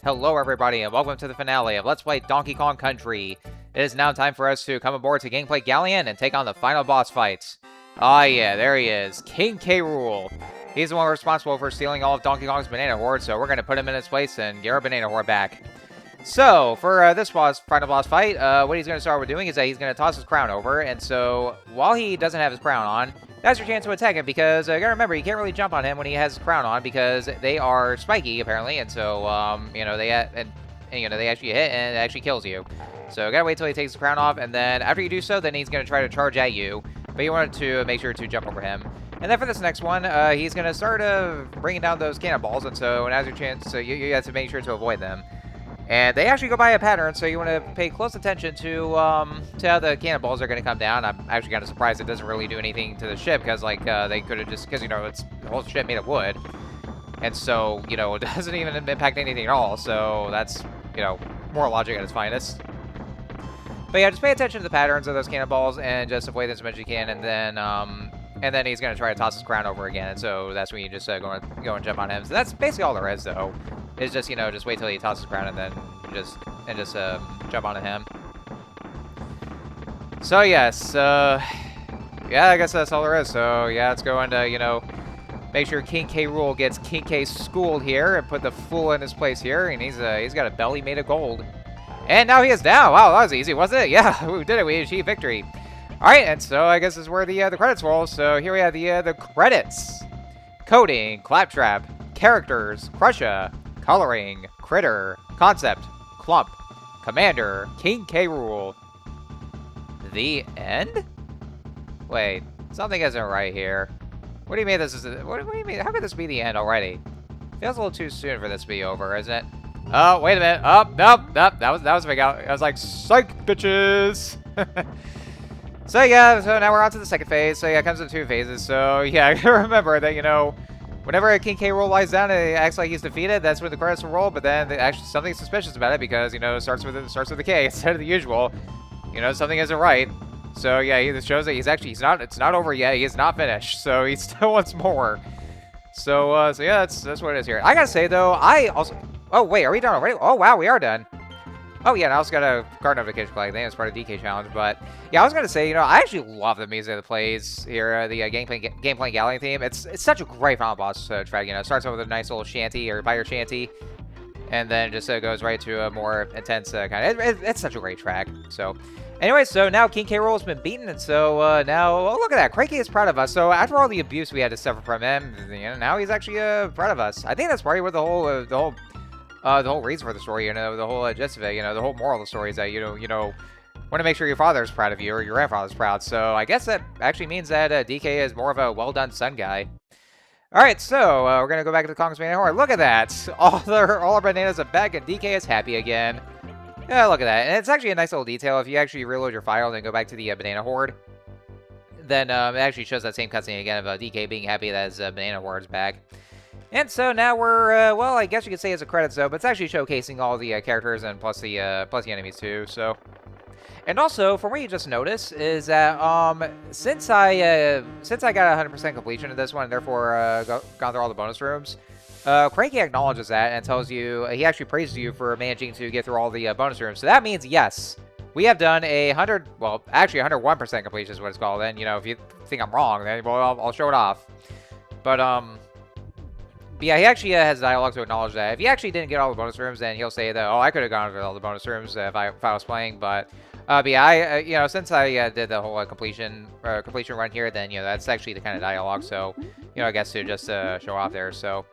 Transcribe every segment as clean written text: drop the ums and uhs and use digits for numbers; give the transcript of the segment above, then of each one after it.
Hello everybody and welcome to the finale of Let's Play Donkey Kong Country. It is now time for us to come aboard to Gang-Plank Galleon and take on the final boss fight. Ah yeah, there he is, King Rool. He's the one responsible for stealing all of Donkey Kong's banana hoard, so we're going to put him in his place and get our banana hoard back. So, for this final boss fight, what he's going to start with doing is that he's going to toss his crown over, and so, while he doesn't have his crown on, that's your chance to attack him, because, you gotta remember, you can't really jump on him when he has his crown on, because they are spiky, apparently, and so, they actually hit, and it actually kills you. So, you gotta wait till he takes his crown off, and then, after you do so, then he's gonna try to charge at you, but you want to make sure to jump over him. And then for this next one, he's gonna start, bringing down those cannonballs, and so, now's your chance, so you have to make sure to avoid them. And they actually go by a pattern, so you want to pay close attention to how the cannonballs are going to come down. I'm actually kind of surprised it doesn't really do anything to the ship, because, like, they could have just, because, it's the whole ship made of wood. And so, it doesn't even impact anything at all, so that's, more logic at its finest. But yeah, just pay attention to the patterns of those cannonballs, and just avoid them as much as you can, and then he's going to try to toss his crown over again, and so that's when you just go and jump on him. So that's basically all there is, though. Is just, just wait till he tosses his crown and then just jump onto him. So, yes, yeah, I guess that's all there is. So, yeah, let's go and, make sure King Rool gets King K schooled here and put the fool in his place here. And he's got a belly made of gold. And now he is down. Wow, that was easy, wasn't it? Yeah, we did it. We achieved victory. All right, and so I guess this is where the credits roll. So here we have the credits. Coding, Claptrap, Characters, Crusha, Coloring, Critter, Concept, Clump, Commander, King Rool. The end? Wait, something isn't right here. What do you mean this is? What do you mean? How could this be the end already? Feels a little too soon for this to be over, isn't it? Oh, wait a minute. Oh, nope. That was a big out. I was like, psych, bitches. So yeah, so now we're on to the second phase. So yeah, it comes in two phases. So yeah, I gotta remember that whenever King Rool lies down and it acts like he's defeated, that's when the credits will roll. But then actually something suspicious about it, because it starts with a K instead of the usual. Something isn't right. So yeah, this shows that it's not over yet. He is not finished. So he still wants more. So yeah, that's what it is here. I gotta say though, oh wait, are we done already? Oh wow, we are done. Oh yeah, and I also got a card notification flag. I think it's part of DK challenge, but yeah, I was gonna say, I actually love the music that plays here, the Gang-Plank Galleon theme. It's such a great final boss track. It starts off with a nice little shanty or fire shanty, and then just goes right to a more intense kind of. It's such a great track. So, anyway, so now King Rool has been beaten, and so now look at that, Cranky is proud of us. So after all the abuse we had to suffer from him, now he's actually proud of us. I think that's probably where the whole reason for the story, the whole gist of it, the whole moral of the story is that, want to make sure your father's proud of you or your grandfather's proud. So I guess that actually means that DK is more of a well-done son guy. All right, so we're going to go back to the Kong's banana hoard. Look at that. All our bananas are back and DK is happy again. Yeah, look at that. And it's actually a nice little detail. If you actually reload your file and then go back to the banana hoard, then it actually shows that same cutscene again of DK being happy that his banana hoard's back. And so now we're, well, I guess you could say it's a credits though, but it's actually showcasing all the characters and plus the enemies too. So, and also from what you just noticed is that since I got 100% completion of this one, and therefore gone through all the bonus rooms, Cranky acknowledges that and tells you he actually praises you for managing to get through all the bonus rooms. So that means yes, we have done actually 101% completion is what it's called. And if you think I'm wrong, then well, I'll show it off. But But yeah, he actually has dialogue to acknowledge that. If he actually didn't get all the bonus rooms, then he'll say that, oh, I could have gone through all the bonus rooms if I was playing. But yeah, since I did the whole completion run here, then that's actually the kind of dialogue. So I guess to just show off there. So,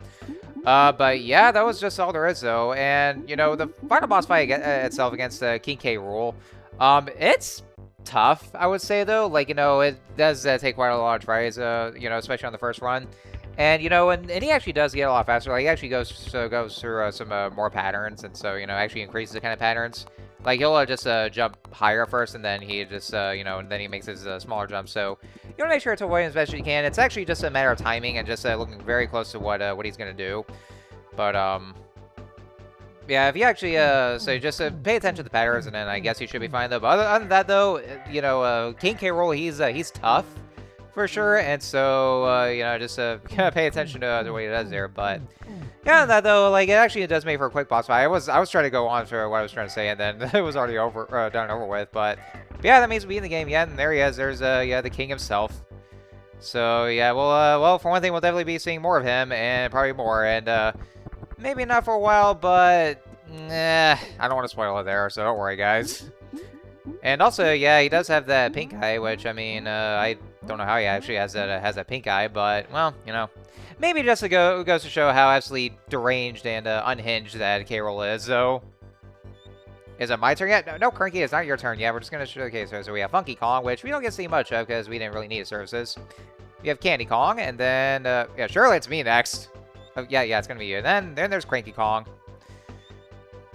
but yeah, that was just all there is though. And the final boss fight itself against King Rool, it's tough, I would say though. Like it does take quite a lot of tries, especially on the first run. And, and he actually does get a lot faster. Like, he actually goes through some more patterns. And so, actually increases the kind of patterns. Like, he'll just jump higher first, and then he just, and then he makes his smaller jumps. So, you want to make sure to avoid him as best you can. It's actually just a matter of timing and just looking very close to what he's going to do. But, yeah, if you actually, so just pay attention to the patterns, and then I guess you should be fine, though. But other than that, though, King Rool, he's tough. For sure, and so, just pay attention to what he does there, but Yeah, that though, like, it actually does make for a quick boss fight. I was trying to go on for what I was trying to say, and then it was already done and over with. But yeah, that means we in the game. Yeah, and there he is. There's yeah, the king himself. So yeah, well, for one thing, we'll definitely be seeing more of him, and probably more, and maybe not for a while, but nah, I don't want to spoil it there, so don't worry, guys. And also, yeah, he does have that pink eye, which I mean, I don't know how he actually has that pink eye, but well, you know. Maybe just goes to show how absolutely deranged and unhinged that K-Rool is, so... Is it my turn yet? No, Cranky, it's not your turn yet. We're just going to showcase her. So we have Funky Kong, which we don't get to see much of because we didn't really need his services. We have Candy Kong, and then... yeah, surely it's me next. Oh, yeah, it's going to be you. And then there's Cranky Kong.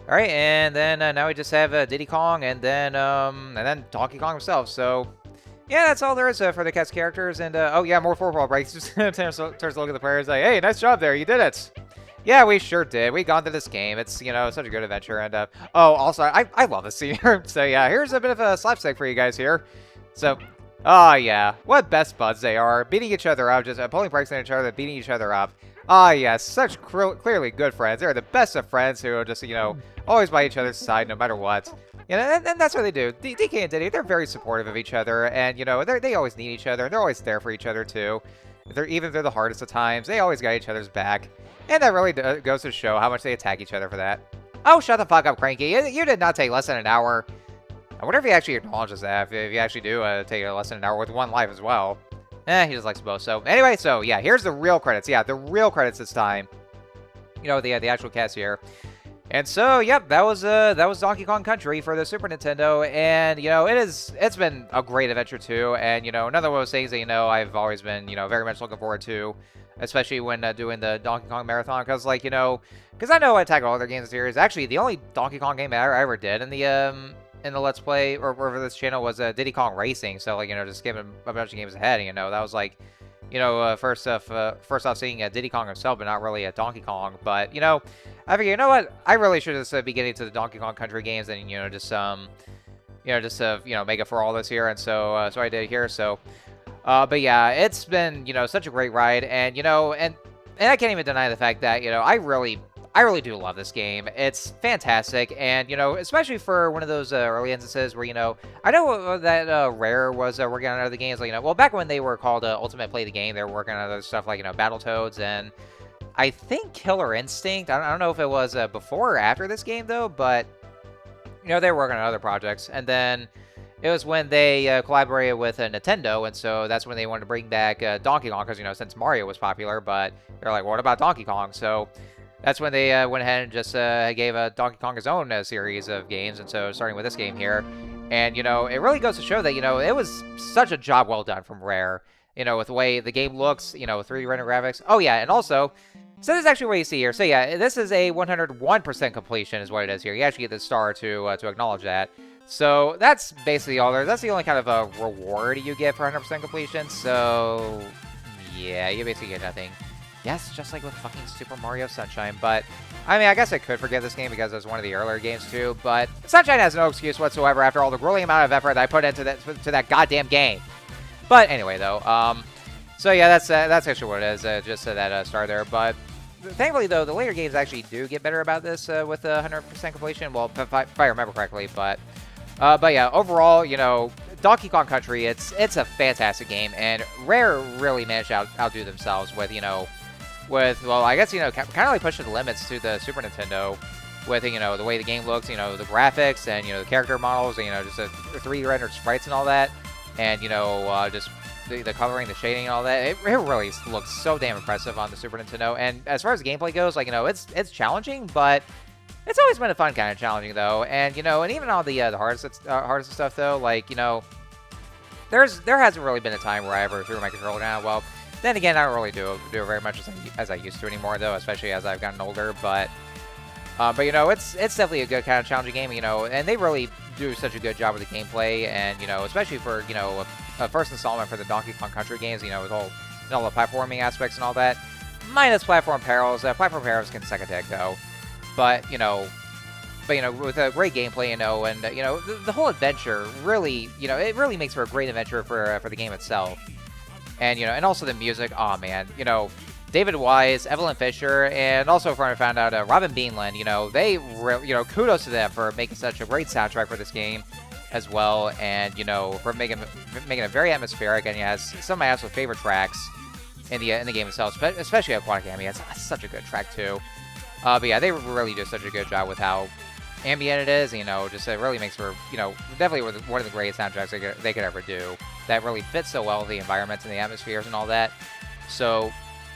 Alright, and then now we just have Diddy Kong, and then Donkey Kong himself, so... Yeah, that's all there is for the cast characters, and, oh yeah, more 4-ball breaks. turns to look at the players like, hey, nice job there, you did it! Yeah, we sure did. We got into this game. It's, you know, such a good adventure, and, oh, also, I love this scene. So, yeah, here's a bit of a slapstick for you guys here. So, oh, yeah, what best buds they are, beating each other up, just pulling pranks on each other, beating each other up. Ah, yes, such clearly good friends. They're the best of friends who are just, you know, always by each other's side no matter what. You know, and that's what they do. DK and Diddy, they're very supportive of each other, and, you know, they always need each other, and they're always there for each other, too. Even if they're the hardest of times, they always got each other's back. And that really goes to show how much they attack each other for that. Oh, shut the fuck up, Cranky. You did not take less than an hour. I wonder if he actually acknowledges that, if you actually do take less than an hour with one life as well. He just likes both. So, anyway, so, yeah, here's the real credits. Yeah, the real credits this time. You know, the actual cast here. And so, yep, that was Donkey Kong Country for the Super Nintendo, and, you know, it's been a great adventure, too, and, you know, another one of those things that, you know, I've always been, you know, very much looking forward to, especially when doing the Donkey Kong Marathon, because, like, you know, because I know I tackle all other games in the series. Actually, the only Donkey Kong game I ever did in the Let's Play, or for this channel, was Diddy Kong Racing, so, like, you know, just skipping a bunch of games ahead, you know, that was, like, you know, first off seeing Diddy Kong himself, but not really Donkey Kong. But, you know, I figure, you know what? I really should just be getting to the Donkey Kong Country games and, you know, just, you know, make it for all this here. And so, so I did here. So, but yeah, it's been, you know, such a great ride. And, you know, and I can't even deny the fact that, you know, I really do love this game. It's fantastic, and, you know, especially for one of those early instances where, you know, I know that Rare was working on other games, like, you know, well, back when they were called Ultimate Play the Game, they were working on other stuff like, you know, Battletoads, and I think Killer Instinct. I don't know if it was before or after this game, though, but, you know, they were working on other projects, and then it was when they collaborated with Nintendo, and so that's when they wanted to bring back Donkey Kong, because, you know, since Mario was popular, but they're like, what about Donkey Kong? So that's when they went ahead and just gave Donkey Kong his own series of games, and so starting with this game here. And, you know, it really goes to show that, you know, it was such a job well done from Rare, you know, with the way the game looks, you know, 3D render graphics. Oh, yeah, and also, so this is actually what you see here. So, yeah, this is a 101% completion is what it is here. You actually get the star to acknowledge that. So that's basically all there. That's the only kind of a reward you get for 100% completion. So, yeah, you basically get nothing. Yes, just like with fucking Super Mario Sunshine, but, I mean, I guess I could forget this game because it was one of the earlier games, too, but Sunshine has no excuse whatsoever after all the grueling amount of effort that I put into that goddamn game. But anyway, though, so yeah, that's actually what it is, just that star there, but thankfully, though, the later games actually do get better about this with 100% completion, well, if I remember correctly, but yeah, overall, you know, Donkey Kong Country, it's a fantastic game, and Rare really managed to outdo themselves with, you know, well, I guess, you know, kind of like pushing the limits to the Super Nintendo with, you know, the way the game looks, you know, the graphics and, you know, the character models and, you know, just the 3D rendered sprites and all that. And, you know, just the coloring, the shading and all that. It really looks so damn impressive on the Super Nintendo. And as far as the gameplay goes, like, you know, it's challenging, but it's always been a fun kind of challenging, though. And, you know, and even on the hardest stuff, though, like, you know, there hasn't really been a time where I ever threw my controller down. Well, then again, I don't really do it very much as I used to anymore, though, especially as I've gotten older. But you know, it's definitely a good kind of challenging game, you know, and they really do such a good job with the gameplay, and, you know, especially for, you know, a first installment for the Donkey Kong Country games, you know, with all the platforming aspects and all that, minus platform perils. Platform perils can suck a dick, though. But you know, with a great gameplay, you know, and you know, the whole adventure really, you know, it really makes for a great adventure for the game itself. And, you know, and also the music, oh man, you know, David Wise, Evelyn Fisher, and also from I found out Robin Beanland. You know, kudos to them for making such a great soundtrack for this game as well, and you know, for making it very atmospheric, and it has some of my absolute favorite tracks in the game itself, especially Aquatic Ambient. It's such a good track too. But yeah, they really do such a good job with how ambient it is. You know, just it really makes for, you know, definitely one of the greatest soundtracks they could ever do. That really fits so well with the environments and the atmospheres and all that. So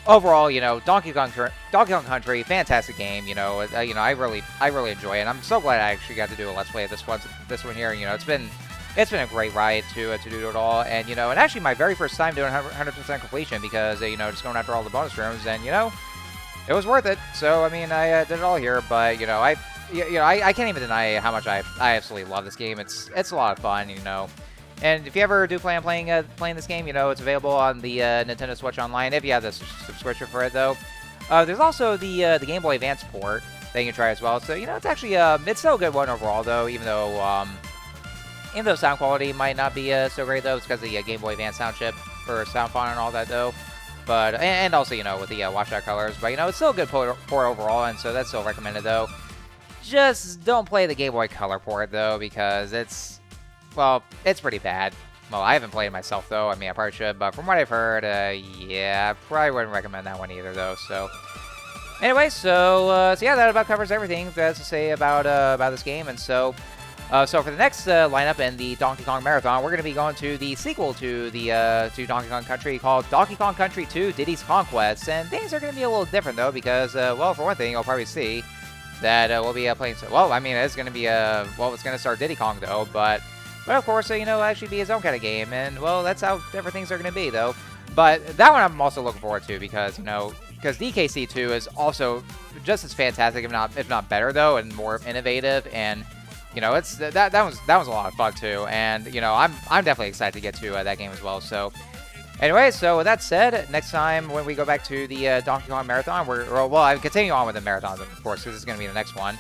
overall, you know, Donkey Kong Country, fantastic game. You know, I really enjoy it. And I'm so glad I actually got to do a Let's Play of this one here. You know, it's been a great ride to do it all. And you know, and actually my very first time doing 100% completion, because you know, just going after all the bonus rooms, and you know, it was worth it. So I mean, I did it all here. But you know, I can't even deny how much I absolutely love this game. It's a lot of fun. You know. And if you ever do plan on playing this game, you know, it's available on the Nintendo Switch Online if you have the subscription for it, though. There's also the Game Boy Advance port that you can try as well. So, you know, it's actually it's still a good one overall, though, even though sound quality might not be so great, though. It's because of the Game Boy Advance sound chip for sound font and all that, though. But and also, you know, with the washed-out colors. But, you know, it's still a good port overall, and so that's still recommended, though. Just don't play the Game Boy Color port, though, because well, it's pretty bad. Well, I haven't played it myself, though. I mean, I probably should, but from what I've heard, yeah, I probably wouldn't recommend that one either, though. So, anyway, so yeah, that about covers everything that's to say about this game. And so for the next lineup in the Donkey Kong Marathon, we're going to be going to the sequel to to Donkey Kong Country called Donkey Kong Country 2: Diddy's Conquest. And things are going to be a little different, though, because, well, for one thing, you'll probably see that we'll be playing. Well, I mean, it's going to be well, it's going to start Diddy Kong, though, but of course, you know, actually be his own kind of game, and well, that's how different things are going to be, though. But that one I'm also looking forward to, because, you know, DKC 2 is also just as fantastic, if not better, though, and more innovative, and you know, it's that was a lot of fun too, and you know, I'm definitely excited to get to that game as well. So anyway, so with that said, next time when we go back to the Donkey Kong Marathon, I'm continuing on with the marathon, of course, because it's going to be the next one.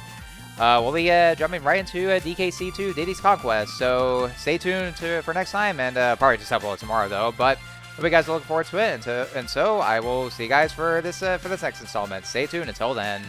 We'll be jumping right into DKC 2: Diddy's Conquest, so stay tuned for next time, and probably just upload tomorrow, though, but hope you guys are looking forward to it, and so I will see you guys for this next installment. Stay tuned until then.